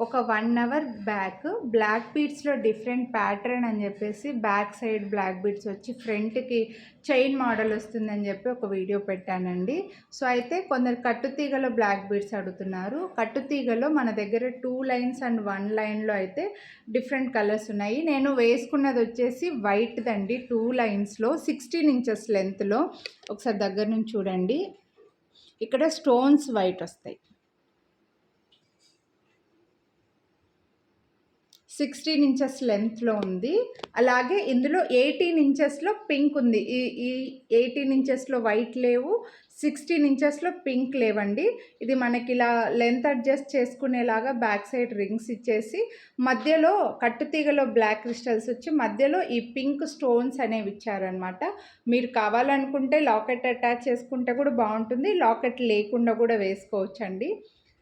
ఒక 1 hour back black బీడ్స్లో different pattern అని చెప్పేసి బ్యాక్ సైడ్ బ్లాక్ బీడ్స్ వచ్చి ఫ్రంట్కి చైన్ మోడల్ వస్తుందని చెప్పి ఒక వీడియో పెట్టానండి. సో అయితే కొందరు కట్టుతీగలో బ్లాక్ బీడ్స్ అడుగుతున్నారు. కట్టుతీగలో మన దగ్గర 2 లైన్స్ అండ్ 1 లైన్లో అయితే డిఫరెంట్ కలర్స్ ఉన్నాయి. నేను వేసుకున్నది వచ్చేసి వైట్ దండి, 2 లైన్స్లో 16 ఇంచెస్ లెంత్లో. ఒకసారి దగ్గర నుంచి చూడండి, ఇక్కడ స్టోన్స్ వైట్ వస్తాయి. 16 ఇంచెస్ లెంత్లో ఉంది. అలాగే ఇందులో 18 ఇంచెస్లో పింక్ ఉంది. ఈ 18 ఇంచెస్లో వైట్ లేవు, 16 ఇంచెస్లో పింక్ లేవండి. ఇది మనకి ఇలా లెంత్ అడ్జస్ట్ చేసుకునేలాగా బ్యాక్ సైడ్ రింగ్స్ ఇచ్చేసి మధ్యలో కట్టుతీగలో బ్లాక్ క్రిస్టల్స్ వచ్చి మధ్యలో ఈ పింక్ స్టోన్స్ అనేవి ఇచ్చారనమాట. మీరు కావాలనుకుంటే లాకెట్ అటాచ్ చేసుకుంటే కూడా బాగుంటుంది, లాకెట్ లేకుండా కూడా వేసుకోవచ్చండి.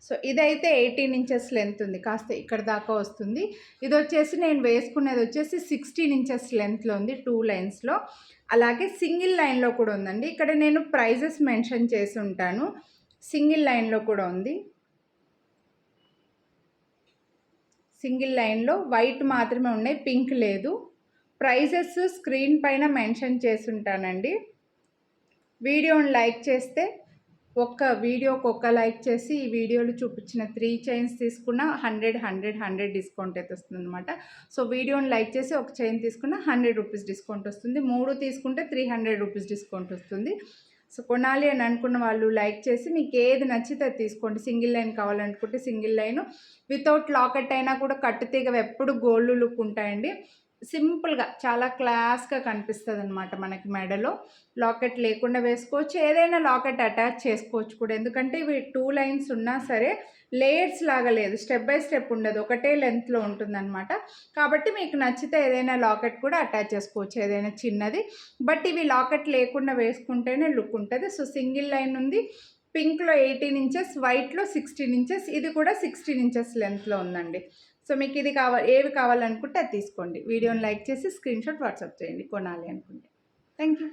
సో ఇదైతే 18 ఇంచెస్ లెంత్ ఉంది, కాస్త ఇక్కడ దాకా వస్తుంది. ఇది వచ్చేసి నేను వేసుకునేది వచ్చేసి 16 ఇంచెస్ లెంత్లో ఉంది, 2 లైన్స్లో. అలాగే సింగిల్ లైన్లో కూడా ఉందండి. ఇక్కడ నేను ప్రైజెస్ మెన్షన్ చేసి ఉంటాను. సింగిల్ లైన్లో కూడా ఉంది. సింగిల్ లైన్లో వైట్ మాత్రమే ఉన్నాయి, పింక్ లేదు. ప్రైజెస్ స్క్రీన్ పైన మెన్షన్ చేసి ఉంటానండి. వీడియోని లైక్ చేస్తే ఒక్క వీడియోకి ఒక్క లైక్ చేసి ఈ వీడియోలో చూపించిన 3 చైన్స్ తీసుకున్న 100 డిస్కౌంట్ అయితే వస్తుంది అనమాట. సో వీడియోని లైక్ చేసి ఒక చైన్ తీసుకున్న 100 రూపీస్ డిస్కౌంట్ వస్తుంది. 3 తీసుకుంటే 300 రూపీస్ డిస్కౌంట్ వస్తుంది. సో కొనాలి అని అనుకున్న వాళ్ళు లైక్ చేసి మీకు ఏది నచ్చితే తీసుకోండి. సింగిల్ లైన్ కావాలనుకుంటే సింగిల్ లైను, వితౌట్ లాకెట్ అయినా కూడా కట్టుతీగ ఎప్పుడు గోల్డ్ లుక్ ఉంటాయండి. సింపుల్గా చాలా క్లాస్గా కనిపిస్తుంది అనమాట. మనకి మెడలో లాకెట్ లేకుండా వేసుకోవచ్చు, ఏదైనా లాకెట్ అటాచ్ చేసుకోవచ్చు కూడా. ఎందుకంటే ఇవి 2 లైన్స్ ఉన్నా సరే లేయర్స్ లాగా లేదు, స్టెప్ బై స్టెప్ ఉండదు, ఒకటే లెంత్లో ఉంటుందన్నమాట. కాబట్టి మీకు నచ్చితే ఏదైనా లాకెట్ కూడా అటాచ్ చేసుకోవచ్చు, ఏదైనా చిన్నది. బట్ ఇవి లాకెట్ లేకుండా వేసుకుంటేనే లుక్ ఉంటుంది. సో సింగిల్ లైన్ ఉంది, పింక్లో 18 ఇంచెస్, వైట్లో 16 ఇంచెస్, ఇది కూడా 16 ఇంచెస్ లెంత్లో ఉందండి. సో మీకు ఇది ఏవి కావాలనుకుంటే అది తీసుకోండి. వీడియోని లైక్ చేసి స్క్రీన్ షాట్ వాట్సాప్ చేయండి కొనాలి అనుకుంటే. Thank you.